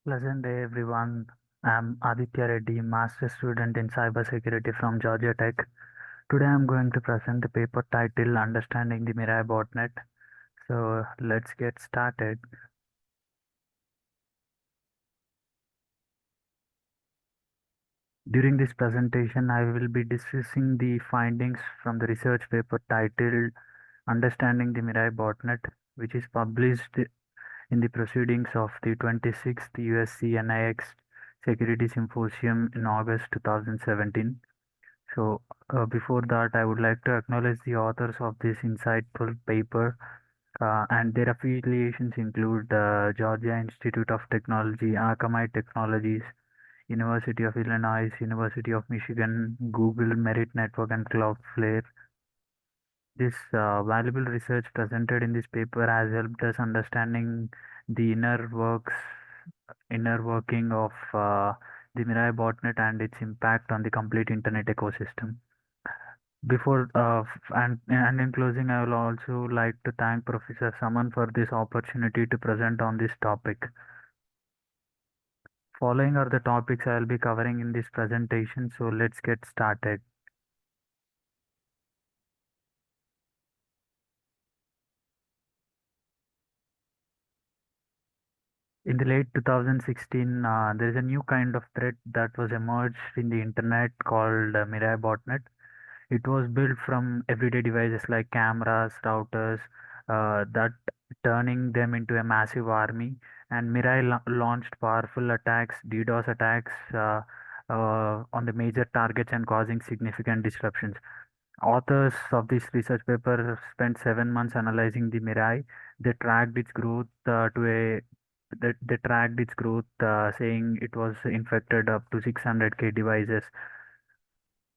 Pleasant day, everyone. I'm Aditya Reddy, Master Student in Cybersecurity from Georgia Tech. Today, I'm going to present the paper titled Understanding the Mirai Botnet. So, let's get started. During this presentation, I will be discussing the findings from the research paper titled Understanding the Mirai Botnet, which is published in the proceedings of the 26th USCNIX Security Symposium in August 2017. So, before that, I would like to acknowledge the authors of this insightful paper, and their affiliations include Georgia Institute of Technology, Akamai Technologies, University of Illinois, University of Michigan, Google Merit Network, and Cloudflare. This valuable research presented in this paper has helped us understanding the inner working of the Mirai botnet and its impact on the complete internet ecosystem. And in closing, I will also like to thank Professor Saman for this opportunity to present on this topic. Following are the topics I will be covering in this presentation, so let's get started. In the late 2016, there is a new kind of threat that was emerged in the internet called Mirai botnet. It was built from everyday devices like cameras, routers, that turning them into a massive army. And Mirai launched powerful attacks, DDoS attacks, on the major targets and causing significant disruptions. Authors of this research paper spent 7 months analyzing the Mirai. They tracked its growth they tracked its growth, saying it was infected up to 600K devices,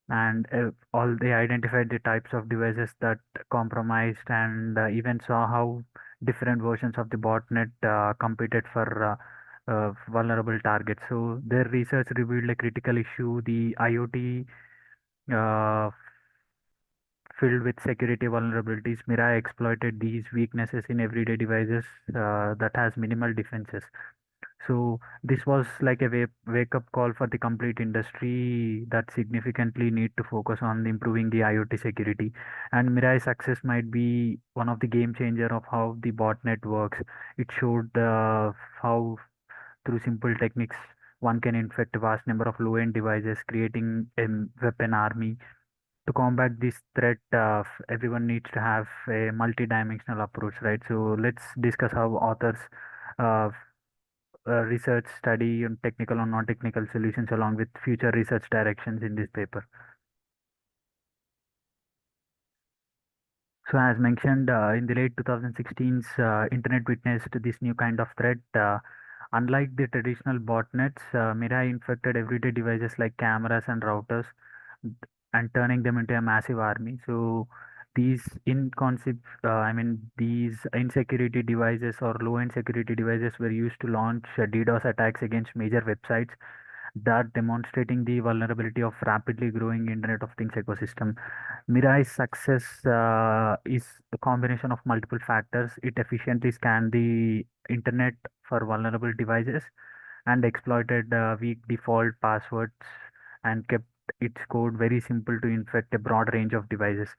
and all they identified the types of devices that compromised, and even saw how different versions of the botnet competed for vulnerable targets. So their research revealed a critical issue: the IoT uh, filled with security vulnerabilities. Mirai exploited these weaknesses in everyday devices that has minimal defenses. So this was like a wake up call for the complete industry that significantly need to focus on improving the IoT security. And Mirai's success might be one of the game changer of how the botnet works. It showed how through simple techniques one can infect a vast number of low-end devices, creating a weapon army. To combat this threat, everyone needs to have a multi-dimensional approach, right? So let's discuss how authors uh, research study on technical and non-technical solutions along with future research directions in this paper. So as mentioned, in the late 2016s, internet witnessed this new kind of threat. Unlike the traditional botnets, Mirai infected everyday devices like cameras and routers and turning them into a massive army. So these insecurity devices or low-end security devices were used to launch DDoS attacks against major websites, that demonstrating the vulnerability of rapidly growing Internet of Things ecosystem. Mirai's success is a combination of multiple factors. It efficiently scanned the internet for vulnerable devices and exploited weak default passwords and kept its code very simple to infect a broad range of devices.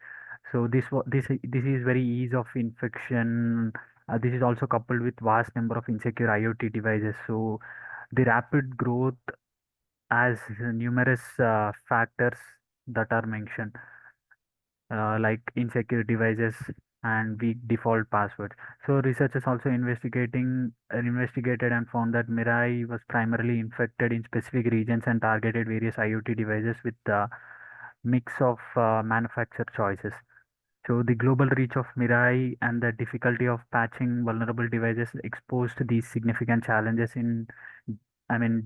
So this is very ease of infection. This is also coupled with vast number of insecure IoT devices. So the rapid growth as numerous factors that are mentioned, like insecure devices and weak default passwords. So researchers also investigated and found that Mirai was primarily infected in specific regions and targeted various IoT devices with a mix of manufacturer choices. So the global reach of Mirai and the difficulty of patching vulnerable devices exposed these significant challenges in,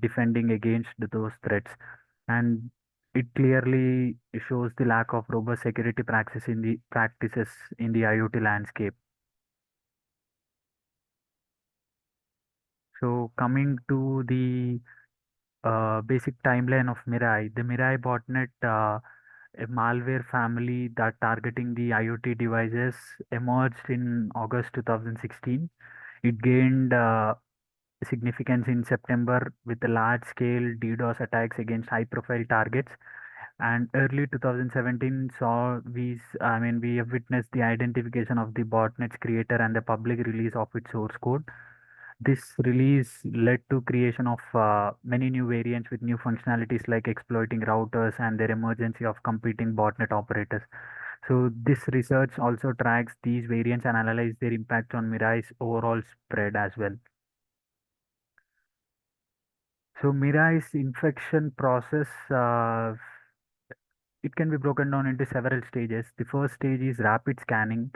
defending against those threats. And it clearly shows the lack of robust security practices in the IoT landscape. So coming to the basic timeline of Mirai, the Mirai botnet, a malware family that targeting the IoT devices, emerged in August 2016. It gained significance in September with the large-scale DDoS attacks against high-profile targets. And early 2017 saw we have witnessed the identification of the botnet's creator and the public release of its source code. This release led to creation of many new variants with new functionalities like exploiting routers and their emergency of competing botnet operators. So this research also tracks these variants and analyze their impact on Mirai's overall spread as well. So Mirai's infection process, it can be broken down into several stages. The first stage is rapid scanning.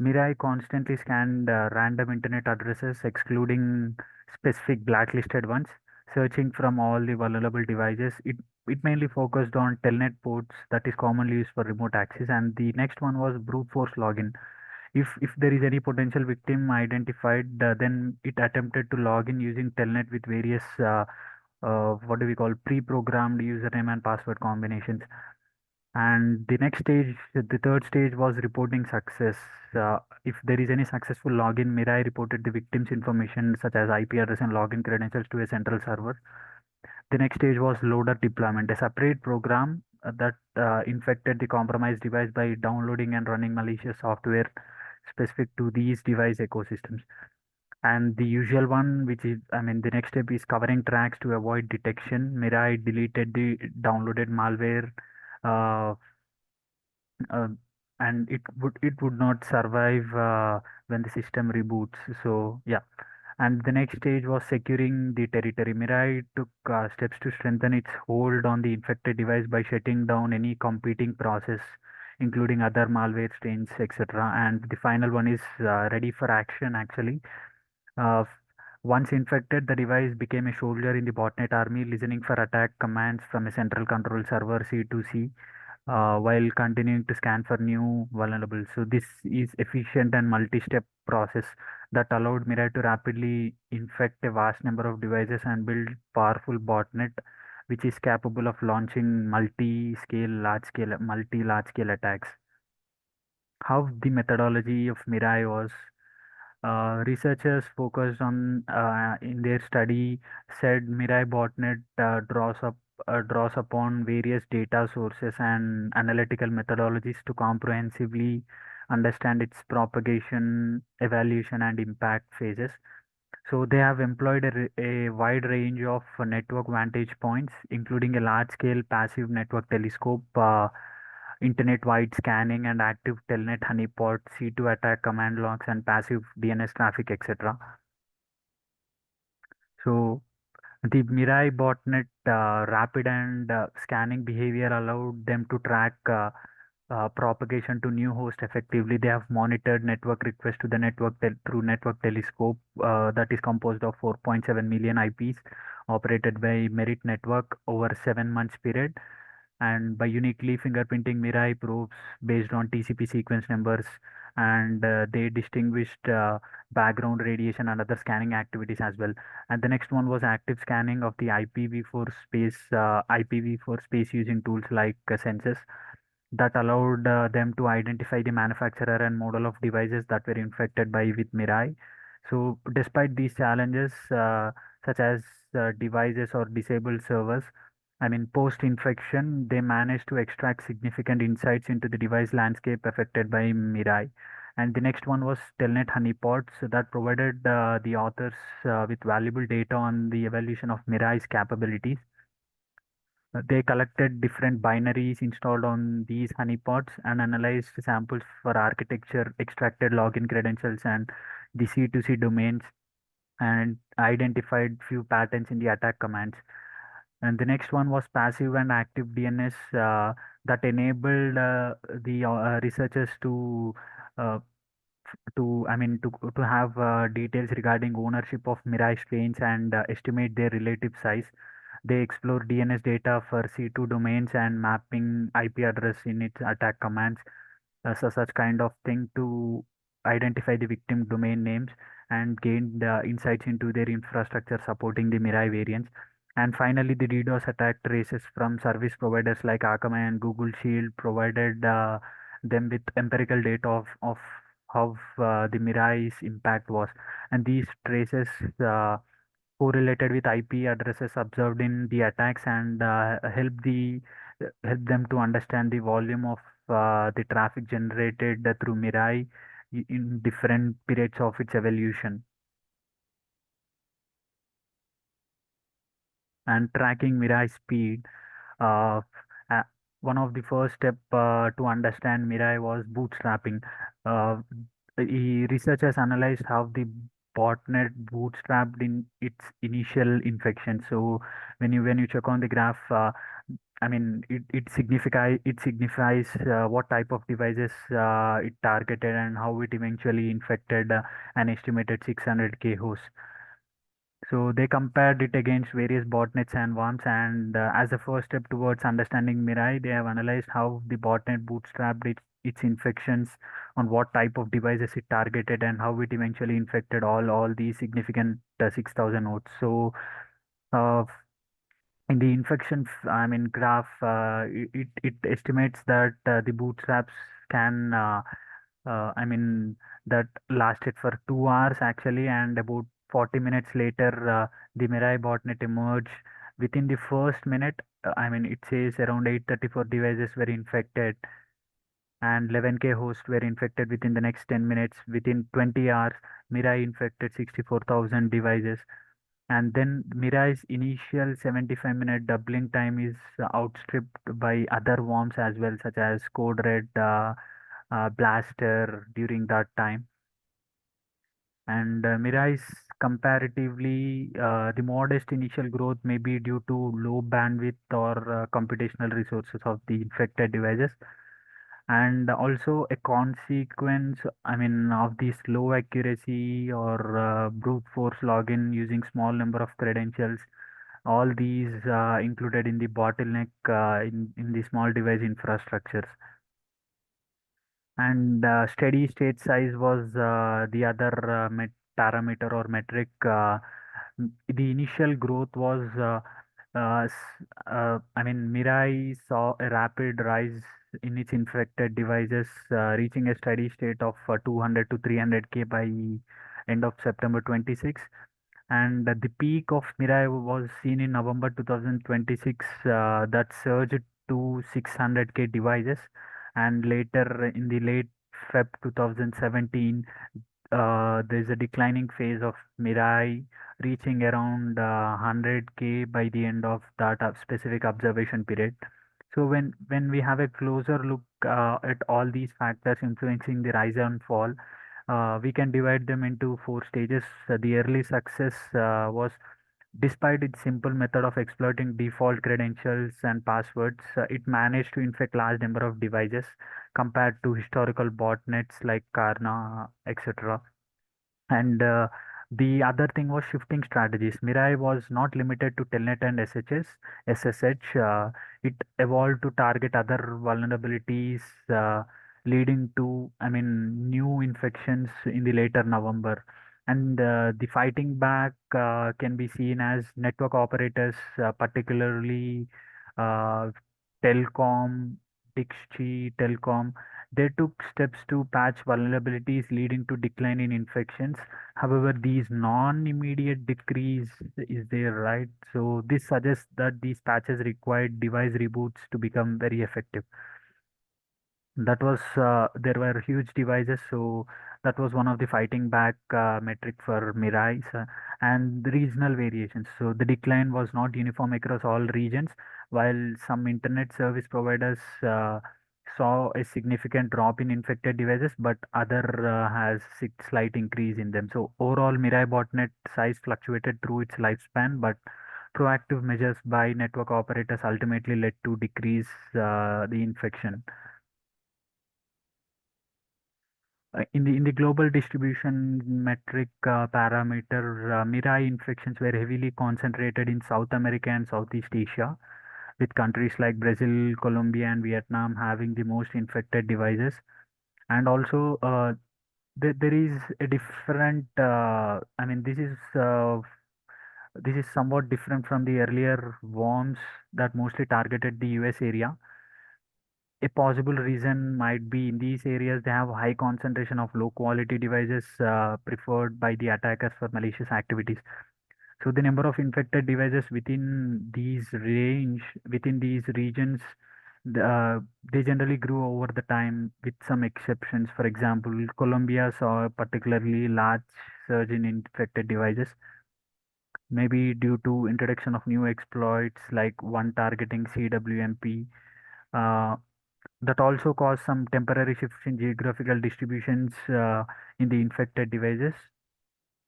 Mirai constantly scanned random internet addresses, excluding specific blacklisted ones, searching from all the vulnerable devices. It mainly focused on telnet ports that is commonly used for remote access, and the next one was brute force login. If there is any potential victim identified, then it attempted to log in using telnet with various what do we call pre-programmed username and password combinations. And the next stage, the third stage was reporting success. If there is any successful login, Mirai reported the victim's information such as IP address and login credentials to a central server. The next stage was loader deployment, a separate program that infected the compromised device by downloading and running malicious software specific to these device ecosystems. And the usual one, which is, the next step is covering tracks to avoid detection. Mirai deleted the downloaded malware, uh, uh, and it would not survive when the system reboots. So yeah, and the next stage was securing the territory. Mirai took steps to strengthen its hold on the infected device by shutting down any competing process, including other malware strains, etc. And the final one is ready for action. Actually, uh, once infected, the device became a soldier in the botnet army, listening for attack commands from a central control server C2C while continuing to scan for new vulnerables. So this is efficient and multi-step process that allowed Mirai to rapidly infect a vast number of devices and build powerful botnet, which is capable of launching multi-large-scale attacks. How the methodology of Mirai was. Researchers focused on in their study said Mirai botnet draws upon various data sources and analytical methodologies to comprehensively understand its propagation, evaluation, and impact phases. So they have employed a wide range of network vantage points, including a large-scale passive network telescope, internet-wide scanning, and active telnet honeypot, C2 attack command logs, and passive DNS traffic, etc. So the Mirai botnet rapid and scanning behavior allowed them to track propagation to new host effectively. They have monitored network requests to the through network telescope that is composed of 4.7 million IPs operated by Merit Network over 7 months period. And by uniquely fingerprinting Mirai probes based on TCP sequence numbers, and they distinguished background radiation and other scanning activities as well. And the next one was active scanning of the IPv4 space using tools like sensors that allowed them to identify the manufacturer and model of devices that were infected by with Mirai. So, despite these challenges, such as devices or disabled servers, post-infection, they managed to extract significant insights into the device landscape affected by Mirai. And the next one was Telnet honeypots that provided the authors with valuable data on the evolution of Mirai's capabilities. They collected different binaries installed on these honeypots and analyzed samples for architecture, extracted login credentials and the C2C domains, and identified few patterns in the attack commands. And the next one was passive and active DNS that enabled the researchers uh, to have details regarding ownership of Mirai strains and estimate their relative size. They explore DNS data for C2 domains and mapping IP address in its attack commands, so such kind of thing to identify the victim domain names and gain the insights into their infrastructure supporting the Mirai variants. And finally, the DDoS attack traces from service providers like Akamai and Google Shield provided them with empirical data of how the Mirai's impact was. And these traces uh, correlated with IP addresses observed in the attacks and help them to understand the volume of the traffic generated through Mirai in different periods of its evolution. And tracking Mirai speed. Uh, uh, One of the first step to understand Mirai was bootstrapping. Uh, Researchers analyzed how the botnet bootstrapped in its initial infection. So when you check on the graph, I mean it signifies what type of devices it targeted and how it eventually infected an estimated 600K hosts. So they compared it against various botnets and worms, and as a first step towards understanding Mirai, they have analyzed how the botnet bootstrapped its infections, on what type of devices it targeted, and how it eventually infected all these significant 6,000 nodes. So uh, in the I mean graph, it estimates that the bootstraps can I mean, that lasted for 2 hours actually, and about 40 minutes later, the Mirai botnet emerged. Within the first minute, I mean, it says around 834 devices were infected, and 11K hosts were infected within the next 10 minutes. Within 20 hours, Mirai infected 64,000 devices. And then Mirai's initial 75-minute doubling time is outstripped by other worms as well, such as Code Red, Blaster during that time. And Mirai's comparatively the modest initial growth may be due to low bandwidth or computational resources of the infected devices, and also a consequence, I mean, of the slow accuracy or brute force login using small number of credentials. All these included in the bottleneck in the small device infrastructures. And steady state size was the other parameter or metric. The initial growth was, I mean, Mirai saw a rapid rise in its infected devices, reaching a steady state of 200 to 300K by end of September 26. And the peak of Mirai was seen in November 2026, that surged to 600K devices, and later in the late Feb 2017, there's a declining phase of Mirai, reaching around 100K by the end of that specific observation period. So when we have a closer look at all these factors influencing the rise and fall, we can divide them into four stages. The early success was, despite its simple method of exploiting default credentials and passwords, it managed to infect large number of devices compared to historical botnets like Karna, etc. And the other thing was shifting strategies. Mirai was not limited to Telnet and SSH. It evolved to target other vulnerabilities, leading to, I mean, new infections in the later November. And the fighting back can be seen as network operators, particularly uh, Telcom, Dixchi Telecom. They took steps to patch vulnerabilities, leading to decline in infections. However, these non-immediate decrease is there, right? So this suggests that these patches required device reboots to become very effective. That was there were huge devices, so that was one of the fighting back metric for Mirai, and the regional variations. So the decline was not uniform across all regions, while some internet service providers saw a significant drop in infected devices, but other has slight increase in them. So overall, Mirai botnet size fluctuated through its lifespan, but proactive measures by network operators ultimately led to decrease the infection. In the global distribution metric parameter, Mirai infections were heavily concentrated in South America and Southeast Asia, with countries like Brazil, Colombia, and Vietnam having the most infected devices. And also, there is a different. I mean, this is somewhat different from the earlier worms that mostly targeted the US area. A possible reason might be in these areas they have high concentration of low quality devices preferred by the attackers for malicious activities. So the number of infected devices within these regions, they generally grew over the time with some exceptions. For example, Colombia saw a particularly large surge in infected devices, maybe due to introduction of new exploits like one targeting CWMP. Uh, that also caused some temporary shifts in geographical distributions in the infected devices.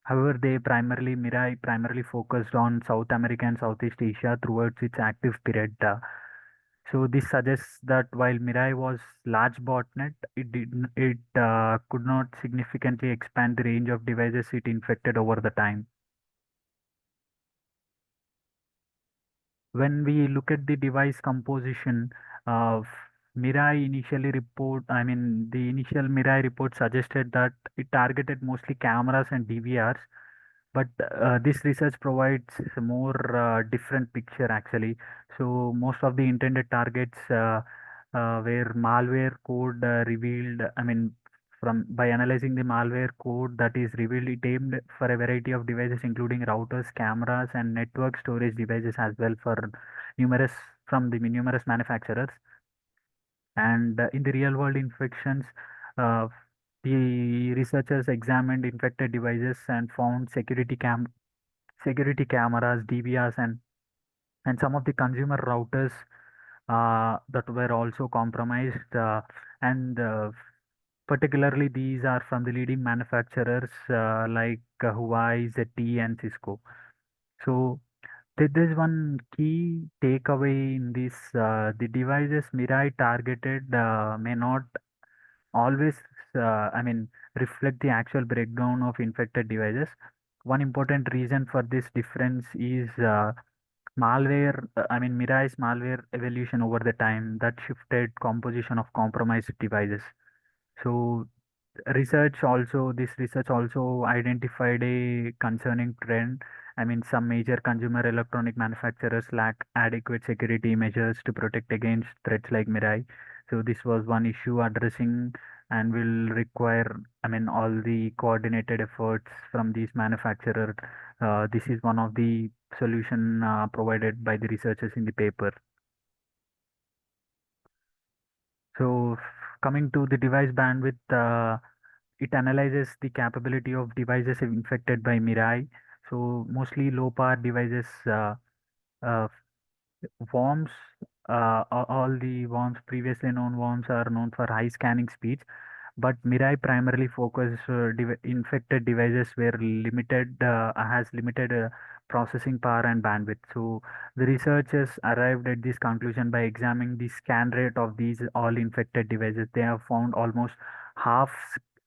However, Mirai primarily focused on South America and Southeast Asia throughout its active period. So this suggests that while Mirai was large botnet, it could not significantly expand the range of devices it infected over the time. When we look at the device composition, uh, the initial Mirai report suggested that it targeted mostly cameras and DVRs. But this research provides a more different picture actually. So most of the intended targets where malware code revealed, from by analyzing the malware code that is revealed, it aimed for a variety of devices, including routers, cameras, and network storage devices as well for numerous the numerous manufacturers. And in the real world infections, uh, the researchers examined infected devices and found security cameras, DVRs, and some of the consumer routers that were also compromised. And particularly, these are from the leading manufacturers like Huawei, ZTE, and Cisco. So there's one key takeaway in this: the devices Mirai targeted may not always, reflect the actual breakdown of infected devices. One important reason for this difference is Mirai's malware evolution over the time that shifted composition of compromised devices. So this research also identified a concerning trend. Some major consumer electronic manufacturers lack adequate security measures to protect against threats like Mirai. So this was one issue addressing and will require, all the coordinated efforts from these manufacturers. This is one of the solution provided by the researchers in the paper. So coming to the device bandwidth, it analyzes the capability of devices infected by Mirai. So mostly low power devices, uh, worms, all the worms, previously known worms are known for high scanning speeds, but Mirai primarily focus infected devices where has limited processing power and bandwidth. So the researchers arrived at this conclusion by examining the scan rate of these all infected devices. They have found almost half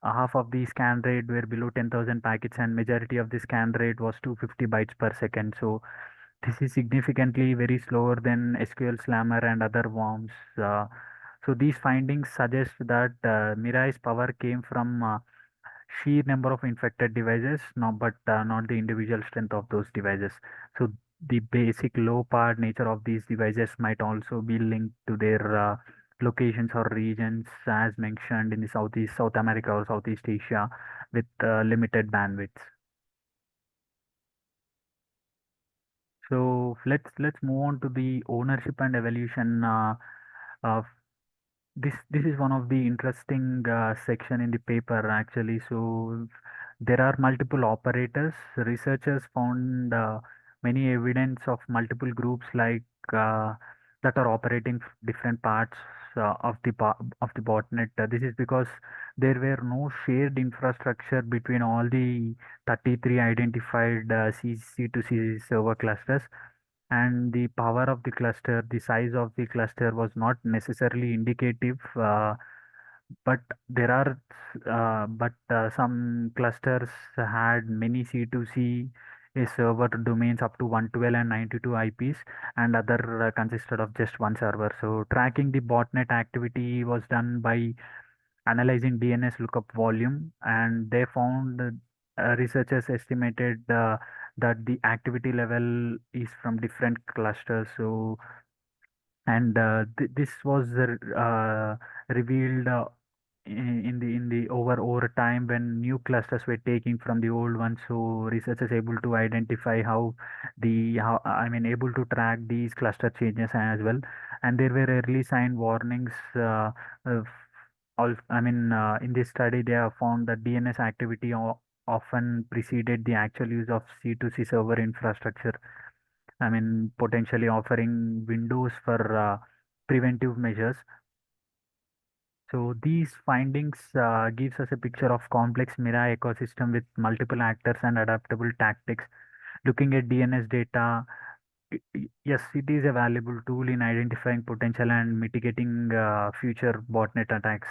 half of the scan rate were below 10,000 packets, and majority of the scan rate was 250 bytes per second. So this is significantly very slower than SQL Slammer and other worms. So these findings suggest that Mirai's power came from sheer number of infected devices, not the individual strength of those devices. So the basic low power nature of these devices might also be linked to their locations or regions, as mentioned in the South America or Southeast Asia, with limited bandwidth. So let's move on to the ownership and evolution. Uh, this is one of the interesting section in the paper actually. So there are multiple operators. Researchers found many evidence of multiple groups uh, that are operating different parts of the botnet. This is because there were no shared infrastructure between all the 33 identified C2C server clusters, and the power of the cluster, the size of the cluster was not necessarily indicative, but there are some clusters had many C2C server domains up to 112 and 92 IPs, and other consisted of just one server. So tracking the botnet activity was done by analyzing DNS lookup volume, and they found researchers estimated that the activity level is from different clusters. And this was revealed. in the over time when new clusters were taking from the old ones. So researchers able to identify how I mean able to track these cluster changes as well. And there were early sign warnings. Of in this study they have found that DNS activity often preceded the actual use of C2C server infrastructure. Potentially offering windows for preventive measures. So these findings gives us a picture of complex Mirai ecosystem with multiple actors and adaptable tactics. Looking at DNS data, yes, it is a valuable tool in identifying potential and mitigating future botnet attacks.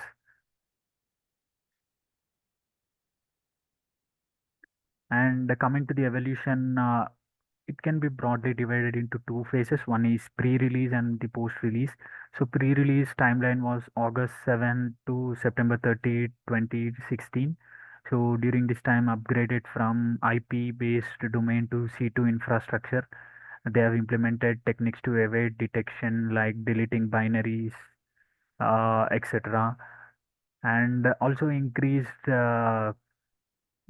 And coming to the evolution, it can be broadly divided into two phases. One is pre-release and the post-release. So pre-release timeline was August 7 to September 30, 2016. So during this time, upgraded from IP-based domain to C2 infrastructure. They have implemented techniques to evade detection like deleting binaries, etc. And also increased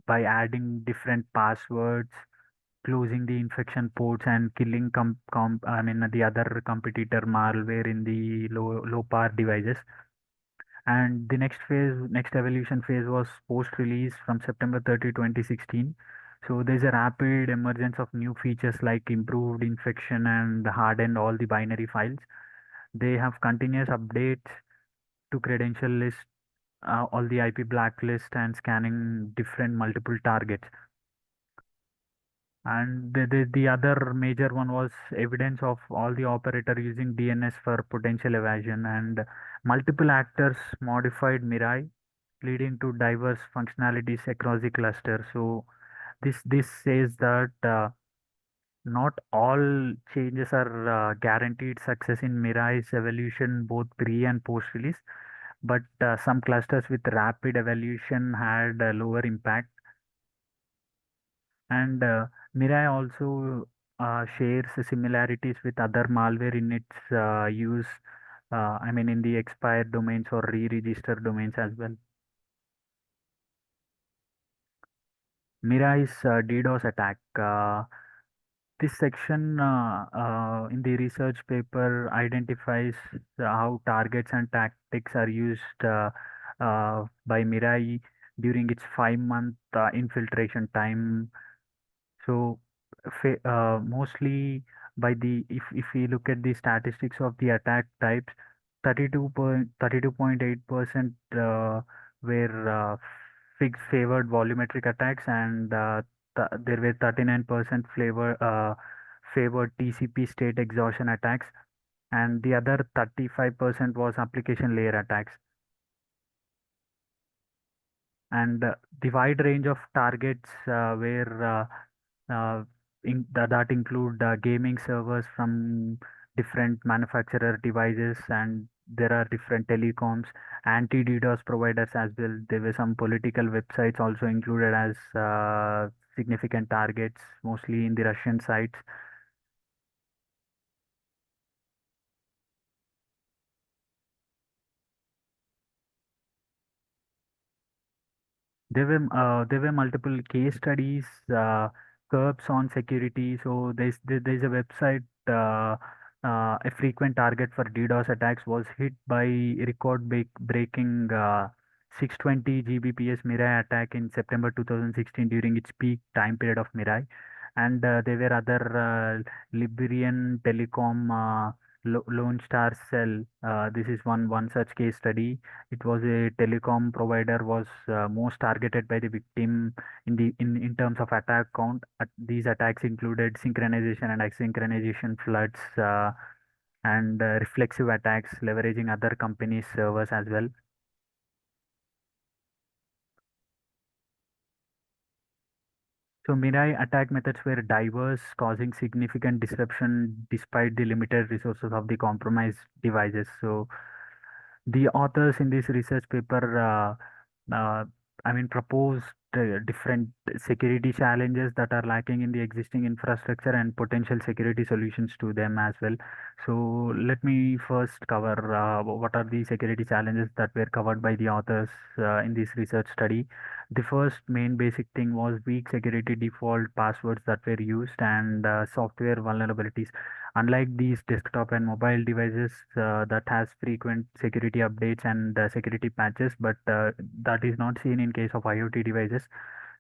by adding different passwords, closing the infection ports, and killing the other competitor malware in the low power devices. And the next evolution phase was post release from September 30, 2016. So there's a rapid emergence of new features like improved infection and hardened all the binary files. They have continuous updates to credential list, all the IP blacklist, and scanning different multiple targets. And the other major one was evidence of all the operator using DNS for potential evasion, and multiple actors modified Mirai, leading to diverse functionalities across the cluster. So this says that not all changes are guaranteed success in Mirai's evolution, both pre and post release. But some clusters with rapid evolution had a lower impact. And Mirai also shares similarities with other malware in its use, in the expired domains or re-registered domains as well. Mirai's DDoS attack. This section in the research paper identifies how targets and tactics are used by Mirai during its 5 month infiltration time. So, mostly by if we look at the statistics of the attack types, 32.8% were favored volumetric attacks, and there were 39% favored TCP state exhaustion attacks, and the other 35% was application layer attacks. And the wide range of targets were that include gaming servers from different manufacturer devices, and there are different telecoms, anti-DDoS providers as well. There were some political websites also included as significant targets, mostly in the Russian sites. There were multiple case studies, curbs on security. So there's a website. A frequent target for DDoS attacks was hit by breaking 620 Gbps Mirai attack in September 2016 during its peak time period of Mirai. And there were other Liberian Telecom Lone Star Cell. This is one such case study. It was a telecom provider was most targeted by the victim in terms of attack count. These attacks included synchronization and asynchronization floods, and reflexive attacks leveraging other companies' servers as well. So Mirai attack methods were diverse, causing significant disruption despite the limited resources of the compromised devices. So the authors in this research paper proposed different security challenges that are lacking in the existing infrastructure and potential security solutions to them as well. So let me first cover what are the security challenges that were covered by the authors in this research study. The first main basic thing was weak security default passwords that were used and software vulnerabilities. Unlike these desktop and mobile devices that has frequent security updates and security patches, but that is not seen in case of IoT devices.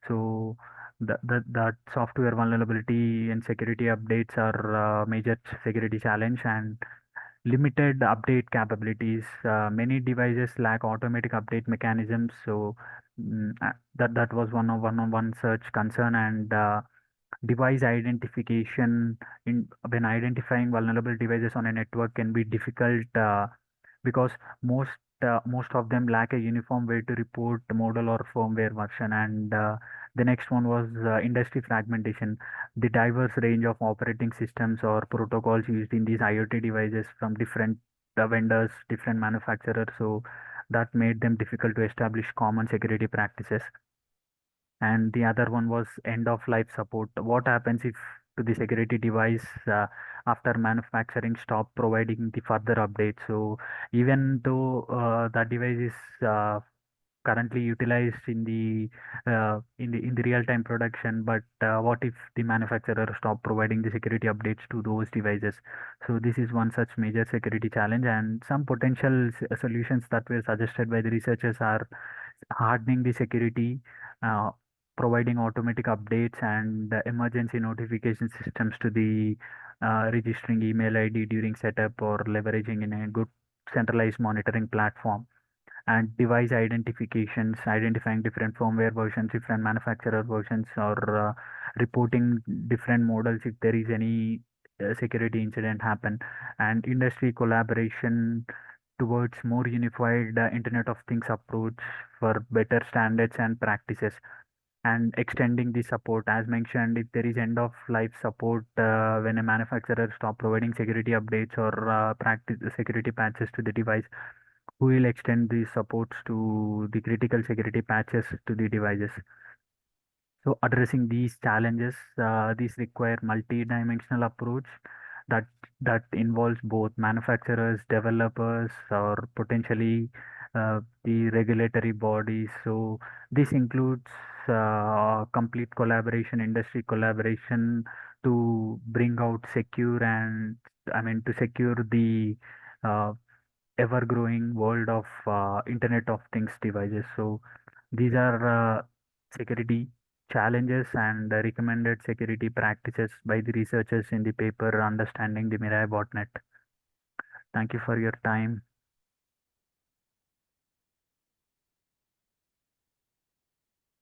So that software vulnerability and security updates are major security challenge, and limited update capabilities. Many devices lack automatic update mechanisms. So that was one search concern, and device identification in when identifying vulnerable devices on a network can be difficult because most of them lack a uniform way to report the model or firmware version. And the next one was industry fragmentation. The diverse range of operating systems or protocols used in these IoT devices from different vendors, different manufacturers, so that made them difficult to establish common security practices. And the other one was end of life support. What happens if to the security device after manufacturing stop providing the further updates? So even though that device is currently utilized in the real time production, but what if the manufacturer stop providing the security updates to those devices? So this is one such major security challenge, and some potential solutions that were suggested by the researchers are hardening the security, uh, providing automatic updates and emergency notification systems to the registering email ID during setup, or leveraging in a good centralized monitoring platform. And device identifications, identifying different firmware versions, different manufacturer versions, or reporting different models if there is any security incident happen. And industry collaboration towards more unified Internet of Things approach for better standards and practices. And extending the support, as mentioned, if there is end of life support when a manufacturer stop providing security updates or practice security patches to the device, who will extend these supports to the critical security patches to the devices. So addressing these challenges, these require multi-dimensional approach that involves both manufacturers, developers, or potentially the regulatory bodies. So this includes complete collaboration, industry collaboration to bring out secure and to secure the uh, ever-growing world of Internet of Things devices. So these are security challenges and recommended security practices by the researchers in the paper Understanding the Mirai Botnet. Thank you for your time.